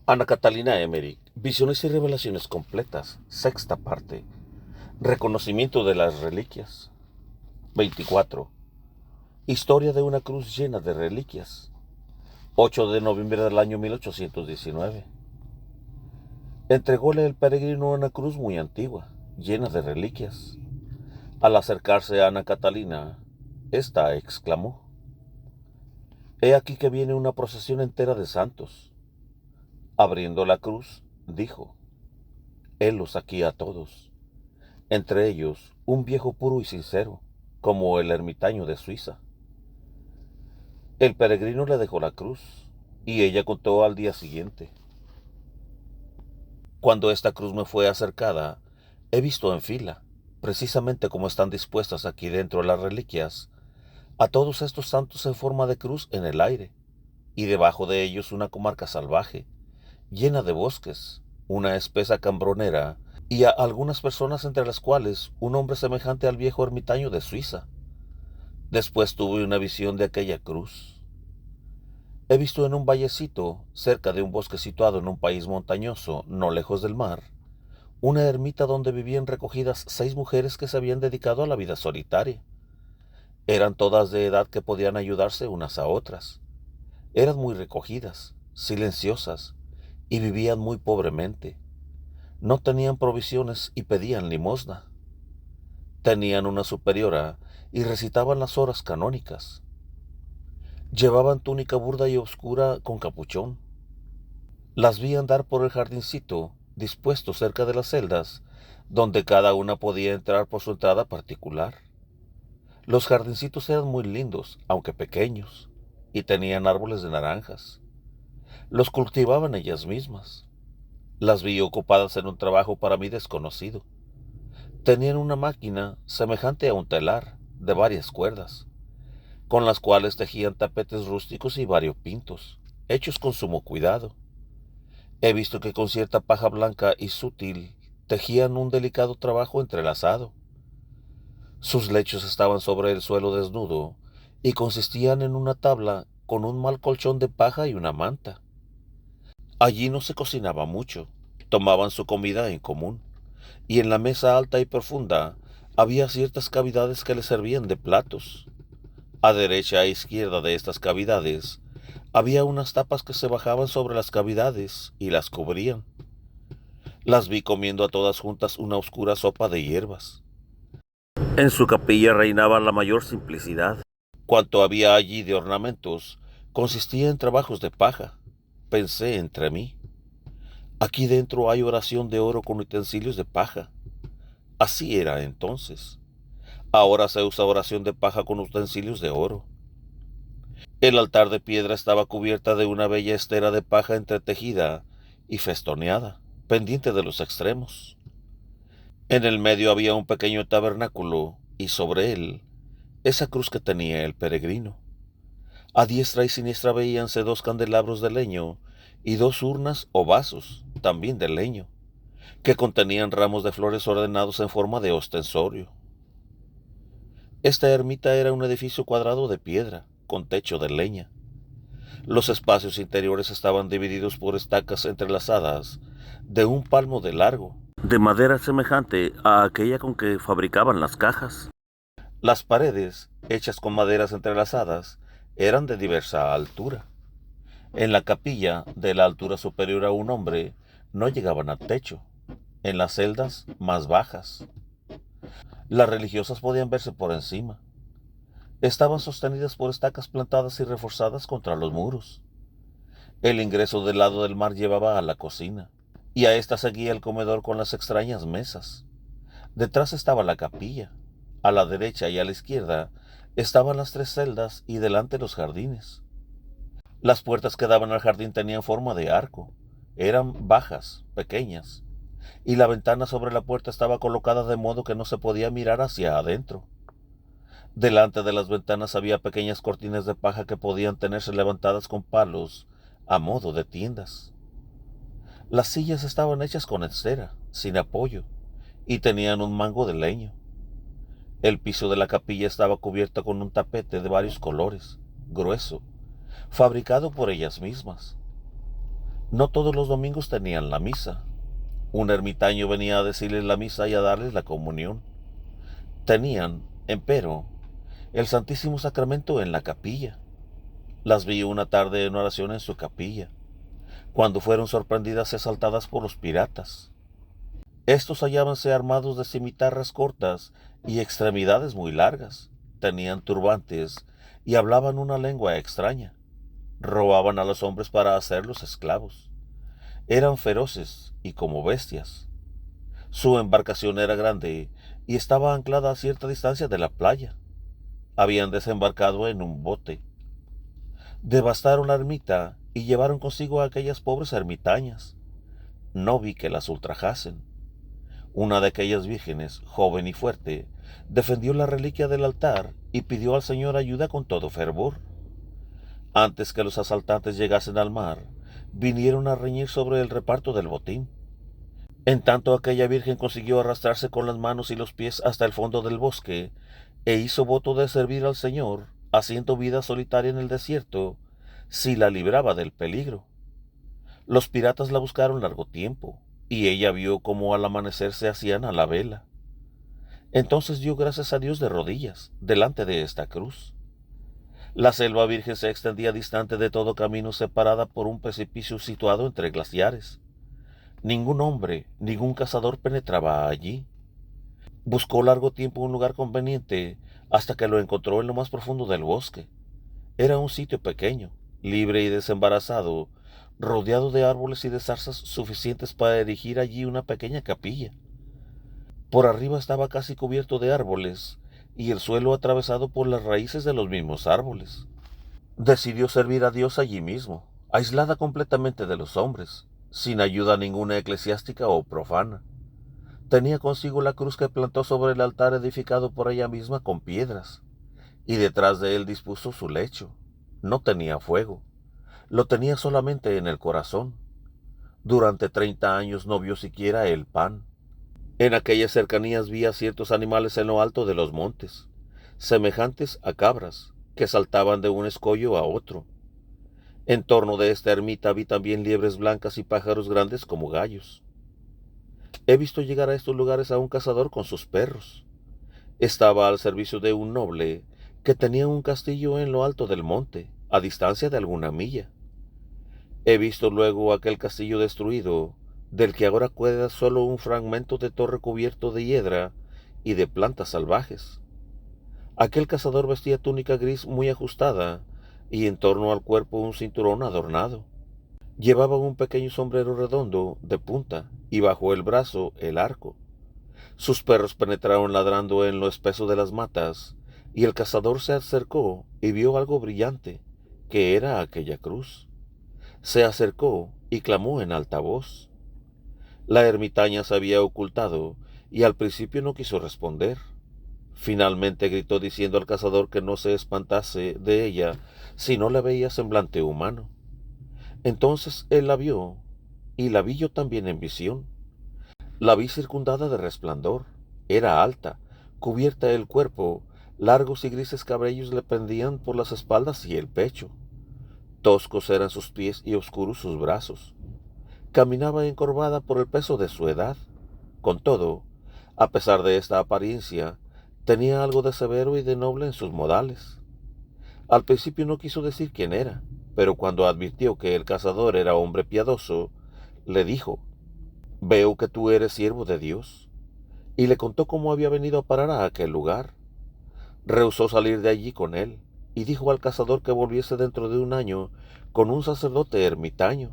Ana Catalina Emmerich, Visiones y Revelaciones Completas, sexta parte. Reconocimiento de las reliquias. 24. Historia de una cruz llena de reliquias. 8 de noviembre del año 1819. Entrególe el peregrino una cruz muy antigua, llena de reliquias. Al acercarse a Ana Catalina, ésta exclamó: «He aquí que viene una procesión entera de santos». Abriendo la cruz, dijo: «Helos aquí a todos, entre ellos un viejo puro y sincero, como el ermitaño de Suiza». El peregrino le dejó la cruz, y ella contó al día siguiente: «Cuando esta cruz me fue acercada, he visto en fila, precisamente como están dispuestas aquí dentro las reliquias, a todos estos santos en forma de cruz en el aire, y debajo de ellos una comarca salvaje, llena de bosques, una espesa cambronera, y a algunas personas entre las cuales un hombre semejante al viejo ermitaño de Suiza. Después tuve una visión de aquella cruz. He visto en un vallecito, cerca de un bosque situado en un país montañoso, no lejos del mar, una ermita donde vivían recogidas 6 mujeres que se habían dedicado a la vida solitaria. Eran todas de edad que podían ayudarse unas a otras. Eran muy recogidas, silenciosas, y vivían muy pobremente. No tenían provisiones y pedían limosna. Tenían una superiora y recitaban las horas canónicas. Llevaban túnica burda y oscura con capuchón. Las vi andar por el jardincito, dispuesto cerca de las celdas, donde cada una podía entrar por su entrada particular. Los jardincitos eran muy lindos, aunque pequeños, y tenían árboles de naranjas. Los cultivaban ellas mismas. Las vi ocupadas en un trabajo para mí desconocido. Tenían una máquina semejante a un telar, de varias cuerdas, con las cuales tejían tapetes rústicos y variopintos, hechos con sumo cuidado. He visto que con cierta paja blanca y sutil tejían un delicado trabajo entrelazado. Sus lechos estaban sobre el suelo desnudo y consistían en una tabla con un mal colchón de paja y una manta. Allí no se cocinaba mucho, tomaban su comida en común, y en la mesa alta y profunda había ciertas cavidades que les servían de platos. A derecha e izquierda de estas cavidades había unas tapas que se bajaban sobre las cavidades y las cubrían. Las vi comiendo a todas juntas una oscura sopa de hierbas. En su capilla reinaba la mayor simplicidad. Cuanto había allí de ornamentos consistía en trabajos de paja. Pensé entre mí: aquí dentro hay oración de oro con utensilios de paja. Así era entonces. Ahora se usa oración de paja con utensilios de oro. El altar de piedra estaba cubierta de una bella estera de paja entretejida y festoneada, pendiente de los extremos. En el medio había un pequeño tabernáculo, y sobre él esa cruz que tenía el peregrino. A diestra y siniestra veíanse 2 candelabros de leño y 2 urnas o vasos, también de leño, que contenían ramos de flores ordenados en forma de ostensorio. Esta ermita era un edificio cuadrado de piedra, con techo de leña. Los espacios interiores estaban divididos por estacas entrelazadas de un palmo de largo, de madera semejante a aquella con que fabricaban las cajas. Las paredes, hechas con maderas entrelazadas, eran de diversa altura. En la capilla, de la altura superior a un hombre, no llegaban al techo. En las celdas, más bajas. Las religiosas podían verse por encima. Estaban sostenidas por estacas plantadas y reforzadas contra los muros. El ingreso del lado del mar llevaba a la cocina, y a esta seguía el comedor con las extrañas mesas. Detrás estaba la capilla. A la derecha y a la izquierda estaban las 3 celdas y delante los jardines. Las puertas que daban al jardín tenían forma de arco. Eran bajas, pequeñas, y la ventana sobre la puerta estaba colocada de modo que no se podía mirar hacia adentro. Delante de las ventanas había pequeñas cortinas de paja que podían tenerse levantadas con palos a modo de tiendas. Las sillas estaban hechas con cera, sin apoyo, y tenían un mango de leño. El piso de la capilla estaba cubierto con un tapete de varios colores, grueso, fabricado por ellas mismas. No todos los domingos tenían la misa. Un ermitaño venía a decirles la misa y a darles la comunión. Tenían, empero, el Santísimo Sacramento en la capilla. Las vi una tarde en oración en su capilla, cuando fueron sorprendidas y asaltadas por los piratas. Estos hallábanse armados de cimitarras cortas y extremidades muy largas, tenían turbantes y hablaban una lengua extraña. Robaban a los hombres para hacerlos esclavos. Eran feroces y como bestias. Su embarcación era grande y estaba anclada a cierta distancia de la playa. Habían desembarcado en un bote. Devastaron la ermita y llevaron consigo a aquellas pobres ermitañas. No vi que las ultrajasen. Una de aquellas vírgenes, joven y fuerte, defendió la reliquia del altar y pidió al Señor ayuda con todo fervor. Antes que los asaltantes llegasen al mar, vinieron a reñir sobre el reparto del botín. En tanto aquella virgen consiguió arrastrarse con las manos y los pies hasta el fondo del bosque, e hizo voto de servir al Señor, haciendo vida solitaria en el desierto, si la libraba del peligro. Los piratas la buscaron largo tiempo, y ella vio cómo al amanecer se hacían a la vela. Entonces dio gracias a Dios de rodillas, delante de esta cruz. La selva virgen se extendía distante de todo camino, separada por un precipicio situado entre glaciares. Ningún hombre, ningún cazador penetraba allí. Buscó largo tiempo un lugar conveniente hasta que lo encontró en lo más profundo del bosque. Era un sitio pequeño, libre y desembarazado, rodeado de árboles y de zarzas suficientes para erigir allí una pequeña capilla. Por arriba estaba casi cubierto de árboles y el suelo atravesado por las raíces de los mismos árboles. Decidió servir a Dios allí mismo, aislada completamente de los hombres, sin ayuda ninguna eclesiástica o profana. Tenía consigo la cruz que plantó sobre el altar edificado por ella misma con piedras, y detrás de él dispuso su lecho. No tenía fuego, lo tenía solamente en el corazón. Durante 30 años no vio siquiera el pan. En aquellas cercanías vi a ciertos animales en lo alto de los montes, semejantes a cabras, que saltaban de un escollo a otro. En torno de esta ermita vi también liebres blancas y pájaros grandes como gallos. He visto llegar a estos lugares a un cazador con sus perros. Estaba al servicio de un noble que tenía un castillo en lo alto del monte, a distancia de alguna milla. He visto luego aquel castillo destruido, del que ahora queda solo un fragmento de torre cubierto de hiedra y de plantas salvajes. Aquel cazador vestía túnica gris muy ajustada y en torno al cuerpo un cinturón adornado. Llevaba un pequeño sombrero redondo de punta y bajo el brazo el arco. Sus perros penetraron ladrando en lo espeso de las matas, y el cazador se acercó y vio algo brillante, que era aquella cruz. Se acercó y clamó en alta voz. La ermitaña se había ocultado y al principio no quiso responder. Finalmente gritó diciendo al cazador que no se espantase de ella si no la veía semblante humano. Entonces él la vio, y la vi yo también en visión. La vi circundada de resplandor. Era alta, cubierta el cuerpo, largos y grises cabellos le pendían por las espaldas y el pecho. Toscos eran sus pies y oscuros sus brazos. Caminaba encorvada por el peso de su edad. Con todo, a pesar de esta apariencia, tenía algo de severo y de noble en sus modales. Al principio no quiso decir quién era, pero cuando advirtió que el cazador era hombre piadoso, le dijo: «Veo que tú eres siervo de Dios», y le contó cómo había venido a parar a aquel lugar. Rehusó salir de allí con él, y dijo al cazador que volviese dentro de un año con un sacerdote ermitaño.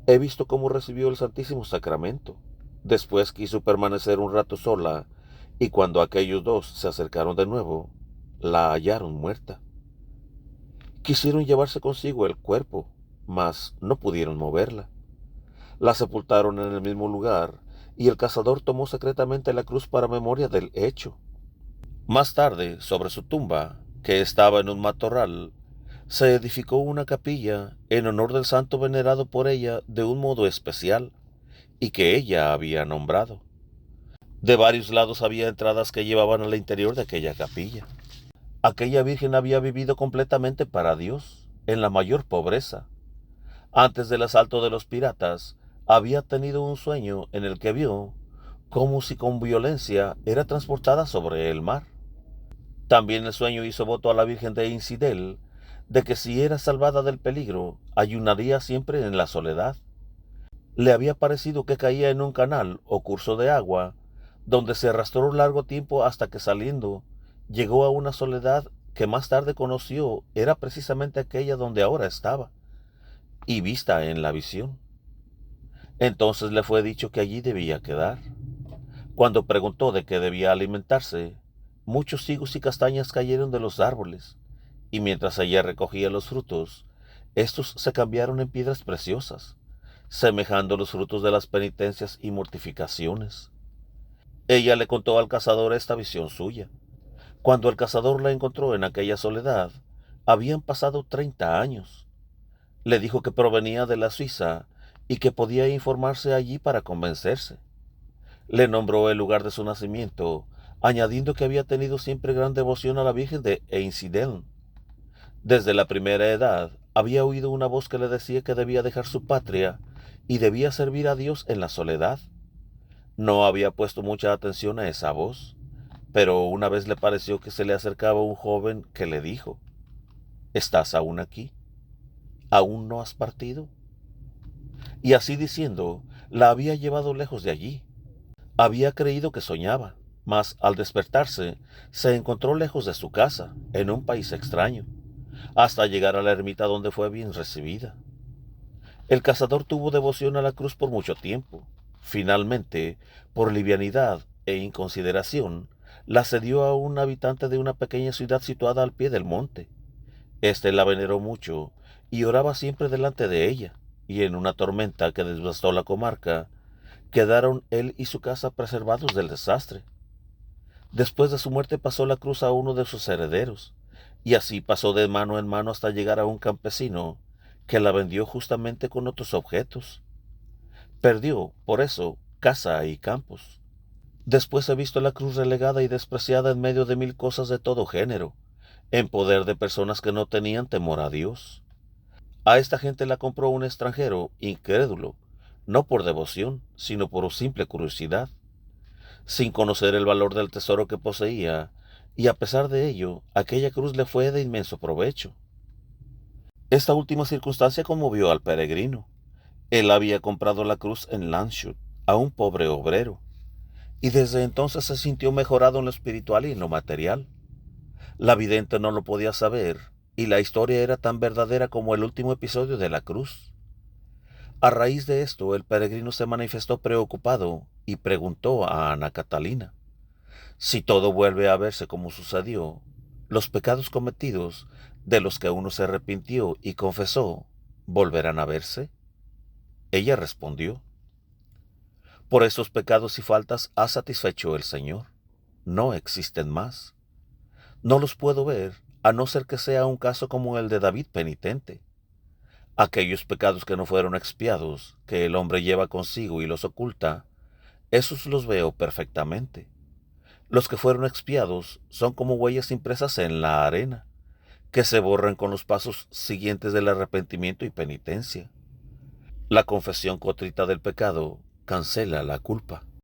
He visto cómo recibió el Santísimo Sacramento. Después quiso permanecer un rato sola, y cuando aquellos dos se acercaron de nuevo, la hallaron muerta. Quisieron llevarse consigo el cuerpo, mas no pudieron moverla. La sepultaron en el mismo lugar, y el cazador tomó secretamente la cruz para memoria del hecho. Más tarde, sobre su tumba, que estaba en un matorral, se edificó una capilla en honor del santo venerado por ella de un modo especial, y que ella había nombrado. De varios lados había entradas que llevaban al interior de aquella capilla. Aquella virgen había vivido completamente para Dios, en la mayor pobreza. Antes del asalto de los piratas, había tenido un sueño en el que vio como si con violencia era transportada sobre el mar. También el sueño hizo voto a la Virgen de Incidel de que si era salvada del peligro, ayunaría siempre en la soledad. Le había parecido que caía en un canal o curso de agua, donde se arrastró largo tiempo hasta que saliendo, llegó a una soledad que más tarde conoció era precisamente aquella donde ahora estaba, y vista en la visión. Entonces le fue dicho que allí debía quedar. Cuando preguntó de qué debía alimentarse, muchos higos y castañas cayeron de los árboles, y mientras ella recogía los frutos, estos se cambiaron en piedras preciosas, semejando los frutos de las penitencias y mortificaciones. Ella le contó al cazador esta visión suya. Cuando el cazador la encontró en aquella soledad, habían pasado 30 años. Le dijo que provenía de la Suiza y que podía informarse allí para convencerse. Le nombró el lugar de su nacimiento, añadiendo que había tenido siempre gran devoción a la Virgen de Einsiedeln. Desde la primera edad había oído una voz que le decía que debía dejar su patria y debía servir a Dios en la soledad. No había puesto mucha atención a esa voz, pero una vez le pareció que se le acercaba un joven que le dijo: ¿Estás aún aquí? ¿Aún no has partido? Y así diciendo, la había llevado lejos de allí. Había creído que soñaba, mas al despertarse se encontró lejos de su casa, en un país extraño, hasta llegar a la ermita donde fue bien recibida. El cazador tuvo devoción a la cruz por mucho tiempo. Finalmente, por livianidad e inconsideración, la cedió a un habitante de una pequeña ciudad situada al pie del monte. Este la veneró mucho y oraba siempre delante de ella, y en una tormenta que devastó la comarca, quedaron él y su casa preservados del desastre. Después de su muerte pasó la cruz a uno de sus herederos, y así pasó de mano en mano hasta llegar a un campesino que la vendió justamente con otros objetos. Perdió, por eso, casa y campos. Después he visto la cruz relegada y despreciada en medio de mil cosas de todo género, en poder de personas que no tenían temor a Dios. A esta gente la compró un extranjero, incrédulo, no por devoción, sino por simple curiosidad, sin conocer el valor del tesoro que poseía, y a pesar de ello, aquella cruz le fue de inmenso provecho. Esta última circunstancia conmovió al peregrino. Él había comprado la cruz en Landshut a un pobre obrero, y desde entonces se sintió mejorado en lo espiritual y en lo material. La vidente no lo podía saber, y la historia era tan verdadera como el último episodio de la cruz. A raíz de esto, el peregrino se manifestó preocupado y preguntó a Ana Catalina: si todo vuelve a verse como sucedió, los pecados cometidos, de los que uno se arrepintió y confesó, ¿volverán a verse? Ella respondió: por estos pecados y faltas ha satisfecho el Señor. No existen más. No los puedo ver, a no ser que sea un caso como el de David penitente. Aquellos pecados que no fueron expiados, que el hombre lleva consigo y los oculta, esos los veo perfectamente. Los que fueron expiados son como huellas impresas en la arena, que se borran con los pasos siguientes del arrepentimiento y penitencia. La confesión contrita del pecado cancela la culpa.